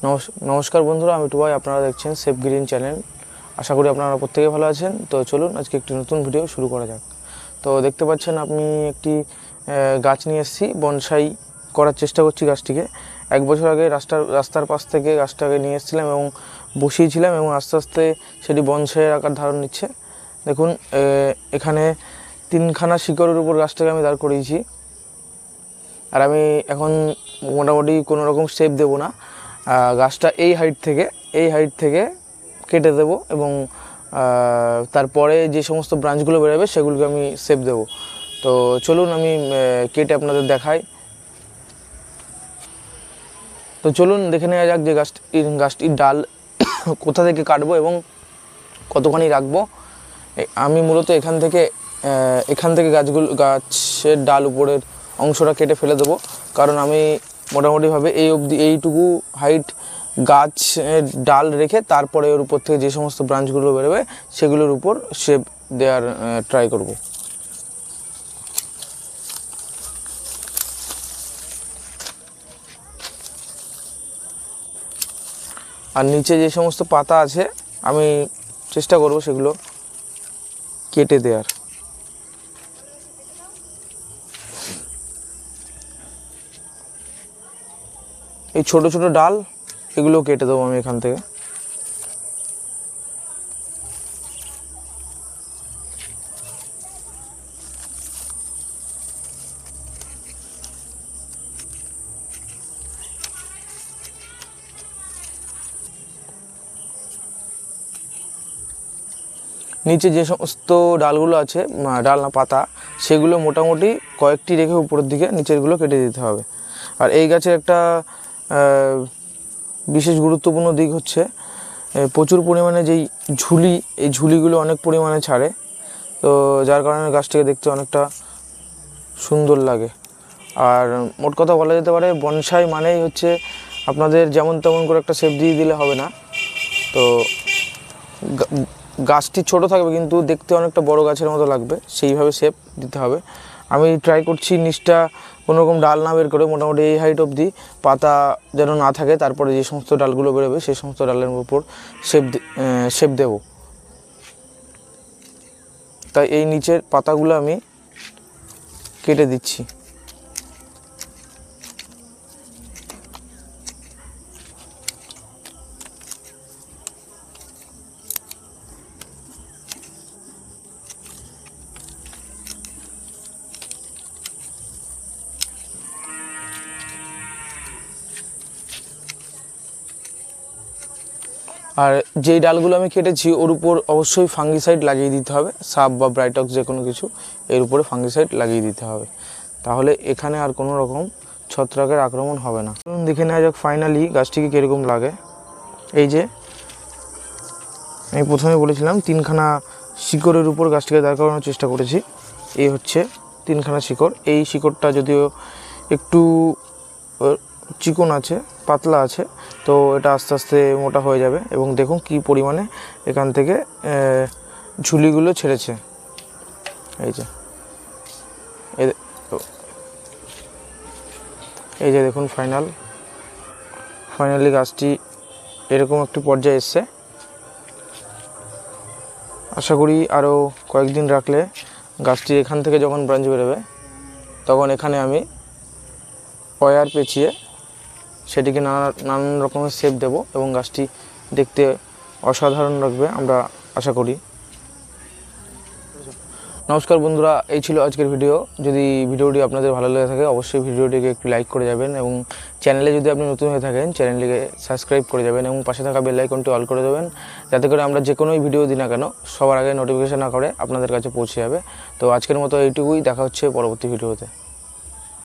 নমস্কার বন্ধুরা, আমি টুবাই। আপনারা দেখছেন সেফ গ্রিন চ্যানেল। আশা করি আপনারা প্রত্যেকে ভালো আছেন। তো চলুন আজকে একটি নতুন ভিডিও শুরু করা যাক। তো দেখতে পাচ্ছেন আমি একটি গাছ নিয়ে এসেছি, বনসাই করার চেষ্টা করছি গাছটিকে। 1 বছর আগে রাস্তার পাশ থেকে গাছটাকে নিয়ে এসেছিলাম এবং বসিয়েছিলাম এবং আস্তে আস্তে সেটি বনসাইয়ের আকার ধারণ নিচ্ছে। দেখুন, এখানে 3খানা শিকড়ের উপর গাছটাকে আমি দাঁড় করিয়েছি। আর আমি এখন মোটামুটি কোনো রকম শেপ দেবো না, গাছটা এই হাইট থেকে কেটে দেবো এবং তারপরে যে সমস্ত ব্রাঞ্চগুলো বেরোবে সেগুলোকে আমি শেপ দেবো। তো চলুন আমি কেটে আপনাদের দেখাই। তো চলুন দেখে নেওয়া যাক যে গাছটির ডাল কোথা থেকে কাটবো এবং কতখানি রাখবো। আমি মূলত এখান থেকে গাছের ডাল উপরের অংশটা কেটে ফেলে দেবো, কারণ আমি মোটামুটিভাবে এইটুকু হাইট গাছের ডাল রেখে তারপরে ওর উপর থেকে যে সমস্ত ব্রাঞ্চগুলো বেরোবে সেগুলোর উপর শেপ দেওয়ার ট্রাই করব। আর নিচে যে সমস্ত পাতা আছে আমি চেষ্টা করব সেগুলো কেটে দেওয়ার। এই ছোট ছোট ডাল এগুলো কেটে দেবো আমি এখান থেকে। নিচে যে সমস্ত ডালগুলো আছে, ডাল না পাতা, সেগুলো মোটামুটি কয়েকটি রেখে উপরের দিকে নিচেরগুলো কেটে দিতে হবে। আর এই গাছের একটা বিশেষ গুরুত্বপূর্ণ দিক হচ্ছে প্রচুর পরিমাণে যেই ঝুলি, এই ঝুলিগুলো অনেক পরিমাণে ছাড়ে, তো যার কারণে গাছটিকে দেখতে অনেকটা সুন্দর লাগে। আর মোট কথা বলা যেতে পারে বনসাই মানেই হচ্ছে আপনাদের যেমন তেমন করে একটা শেপ দিয়ে দিলে হবে না। তো গাছটি ছোট থাকবে কিন্তু দেখতে অনেকটা বড় গাছের মতো লাগবে, সেইভাবে শেপ দিতে হবে। আমি ট্রাই করছি নিচটা কোনো রকম ডাল না বের করে মোটামুটি এই হাইট অবধি পাতা যেন না থাকে, তারপরে যে সমস্ত ডালগুলো বেরোবে সেই সমস্ত ডালের উপর শেপ দেব। তাই এই নিচের পাতাগুলো আমি কেটে দিচ্ছি। আর যেই ডালগুলো আমি কেটেছি ওর উপর অবশ্যই ফাঙ্গিসাইড লাগিয়ে দিতে হবে, সাব বা ব্রাইটক্স যে কোনো কিছু এর উপরে ফাঙ্গিসাইড লাগিয়ে দিতে হবে, তাহলে এখানে আর কোনো রকম ছত্রাকের আক্রমণ হবে না। দেখে নেওয়া যাক ফাইনালি গাছটিকে কীরকম লাগে। এই যে আমি প্রথমে বলেছিলাম 3খানা শিকড়ের উপর গাছটিকে দাঁড় করানোর চেষ্টা করেছি। এই হচ্ছে 3খানা শিকড়। এই শিকড়টা যদিও একটু চিকন আছে, পাতলা আছে, তো এটা আস্তে আস্তে মোটা হয়ে যাবে। এবং দেখুন কি পরিমাণে এখান থেকে ঝুলিগুলো ছেড়েছে। এই যে দেখুন ফাইনালি গাছটি এরকম একটি পর্যায়ে এসছে। আশা করি আরও কয়েকদিন রাখলে গাছটি এখান থেকে যখন ব্রাঞ্চ বেরোবে তখন এখানে আমি ওয়্যার পেঁচিয়ে সেটিকে নানান রকমের শেপ দেব এবং গাছটি দেখতে অসাধারণ লাগবে আমরা আশা করি। নমস্কার বন্ধুরা, এই ছিল আজকের ভিডিও। যদি ভিডিওটি আপনাদের ভালো লেগে থাকে অবশ্যই ভিডিওটিকে একটু লাইক করে যাবেন এবং চ্যানেলে যদি আপনি নতুন হয়ে থাকেন চ্যানেলটিকে সাবস্ক্রাইব করে যাবেন এবং পাশে থাকা বেল আইকনটি অল করে দেবেন, যাতে করে আমরা যে কোনোই ভিডিও দিই না কেন সবার আগে নোটিফিকেশন না করে আপনাদের কাছে পৌঁছে যাবে। তো আজকের মতো এইটুকুই, দেখা হচ্ছে পরবর্তী ভিডিওতে।